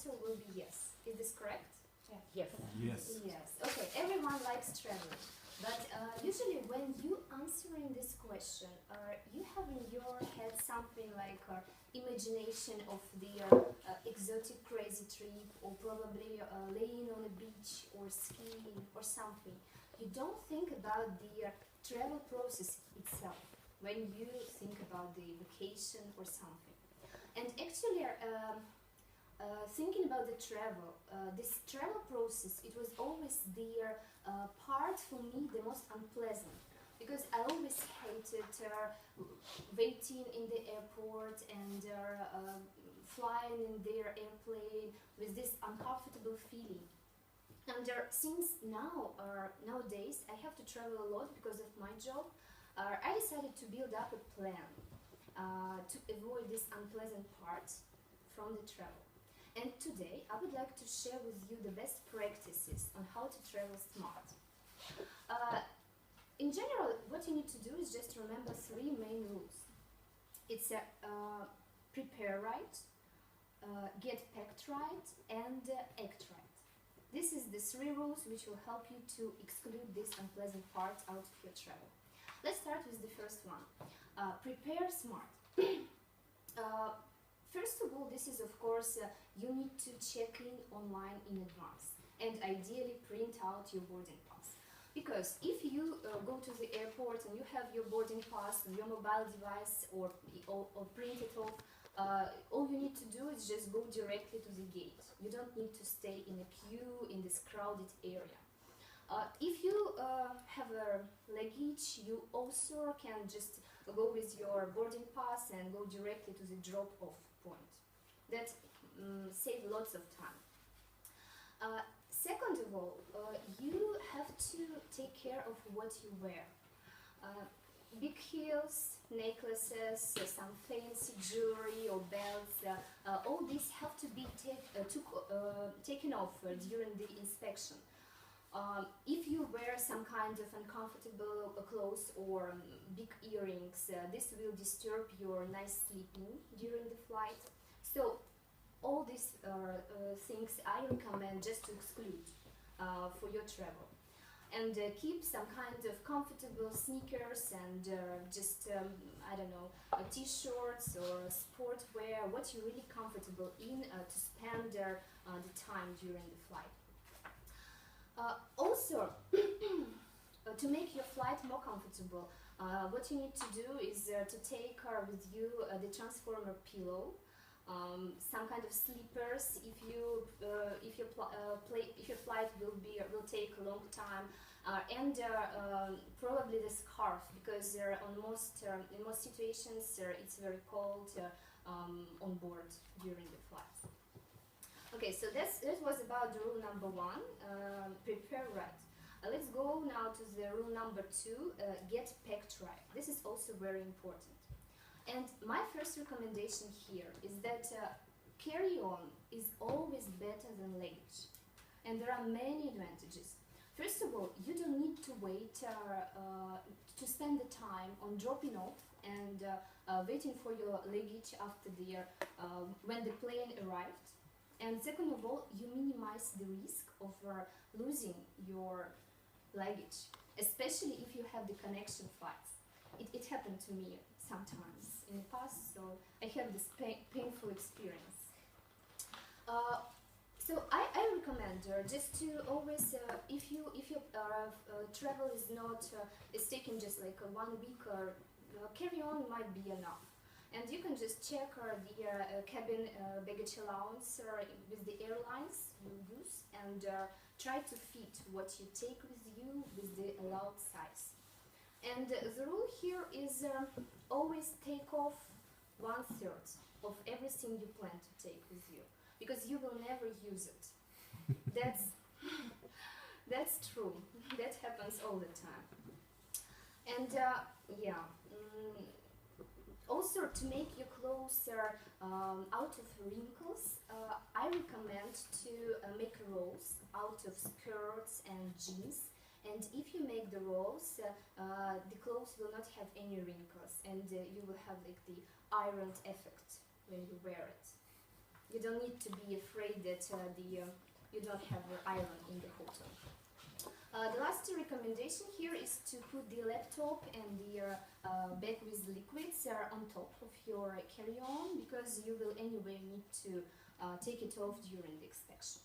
answer will be yes. Is this correct? Yes. Yes. Yes. Okay, everyone likes traveling. But usually when you answering this question, you have in your head something like imagination of the exotic crazy trip, or probably laying on a beach or skiing or something. You don't think about the travel process itself when you think about the vacation or something. And actually, thinking about the travel, this travel process, it was always the part for me the most unpleasant, because I always hated waiting in the airport and flying in their airplane with this uncomfortable feeling. And since nowadays I have to travel a lot because of my job, I decided to build up a plan to avoid this unpleasant part from the travel. And today I would like to share with you the best practices on how to travel smart. In general, what you need to do is just remember three main rules. It's prepare right, get packed right, and act right. This is the three rules which will help you to exclude this unpleasant part out of your travel. Let's start with the first one. Prepare smart. First of all, this is of course, you need to check in online in advance and ideally print out your boarding pass. Because if you go to the airport and you have your boarding pass on your mobile device or print it off, all you need to do is just go directly to the gate. You don't need to stay in a queue in this crowded area. If you have a luggage, you also can just go with your boarding pass and go directly to the drop-off point. That saves lots of time. Second of all, you have to take care of what you wear. Big heels, necklaces, some fancy jewelry or belts, all these have to be taken off during the inspection. If you wear some kind of uncomfortable clothes or big earrings, this will disturb your nice sleeping during the flight. So all these things I recommend just to exclude for your travel. And keep some kind of comfortable sneakers and just, I don't know, t-shirts or sportwear, what you're really comfortable in to spend the time during the flight. Also, to make your flight more comfortable, what you need to do is to take with you the transformer pillow, some kind of slippers if your flight will take a long time, and probably the scarf, because in most situations it's very cold on board during the flight. Okay, so that was about the rule number one, prepare right. Let's go now to the rule number two, get packed right. This is also very important. And my first recommendation here is that carry-on is always better than luggage. And there are many advantages. First of all, you don't need to wait to spend the time on dropping off and waiting for your luggage after when the plane arrived. And second of all, you minimize the risk of losing your luggage, especially if you have the connection flights. It happened to me sometimes in the past, so I have this painful experience. So I recommend just to always, if your travel is taking just like 1 week, or carry-on might be enough. And you can just check the cabin baggage allowance with the airlines you use, and try to fit what you take with you with the allowed size. And the rule here is always take off 1/3 of everything you plan to take with you, because you will never use it. That's true. That happens all the time. And yeah. Also, to make your clothes out of wrinkles, I recommend to make rolls out of skirts and jeans. And if you make the rolls, the clothes will not have any wrinkles, and you will have like the ironed effect when you wear it. you don't need to be afraid that you don't have iron in the hotel. The last recommendation here is to put the laptop and the bag with liquids on top of your carry-on, because you will anyway need to take it off during the inspection.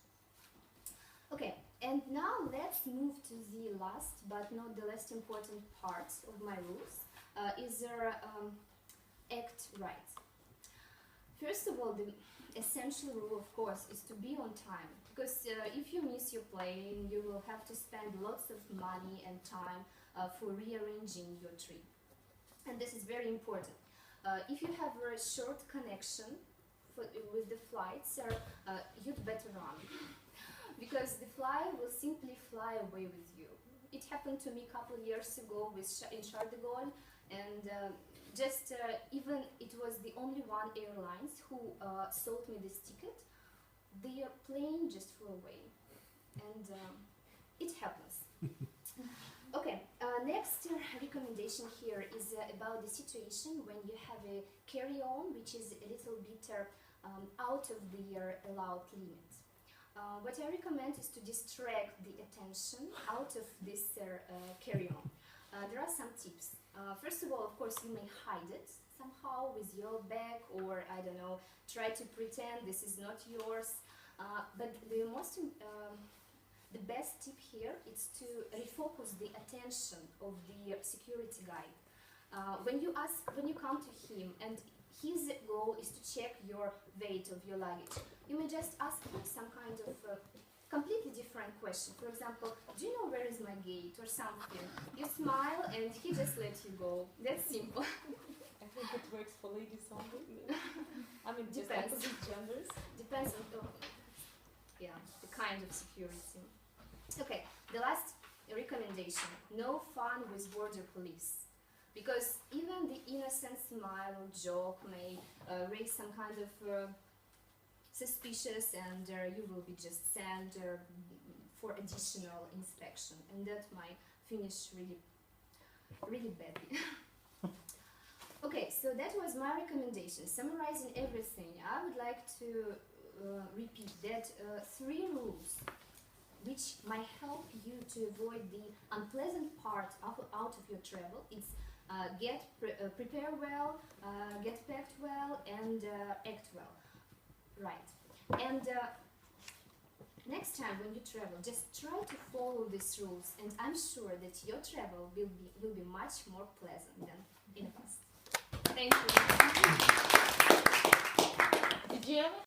Okay, and now let's move to the last but not the least important part of my rules, is act right. First of all, the essential rule, of course, is to be on time, because if you miss your plane, you will have to spend lots of money and time for rearranging your trip. And this is very important. If you have a short connection with the flights, you'd better run, because the flight will simply fly away with you. It happened to me a couple of years ago in Charles de Gaulle, and even it was the only one airlines who sold me this ticket. Their plane just flew away, and it happens. Okay, next recommendation here is about the situation when you have a carry-on which is a little bit out of the allowed limit. What I recommend is to distract the attention out of this carry-on. There are some tips. First of all, of course, you may hide it somehow with your bag, or I don't know, try to pretend this is not yours. But the best tip here is to refocus the attention of the security guy. When you come to him and his goal is to check your weight of your luggage, you may just ask him some kind of completely different question. For example, do you know where is my gate, or something? You smile and he just lets you go. That's simple. I think it works for ladies only. I mean, just Depends. opposite genders. Depends on the kind of security. Okay, the last recommendation: no fun with border police, because even the innocent smile or joke may raise some kind of suspicious, and you will be just sent for additional inspection, and that might finish really badly. Okay, so that was my recommendation. Summarizing everything, I would like to repeat that 3 rules which might help you to avoid the unpleasant part out of your travel. It's prepare well, get packed well, and act well. Right. And next time when you travel, just try to follow these rules, and I'm sure that your travel will be much more pleasant than in the past. Thank you. Did you ever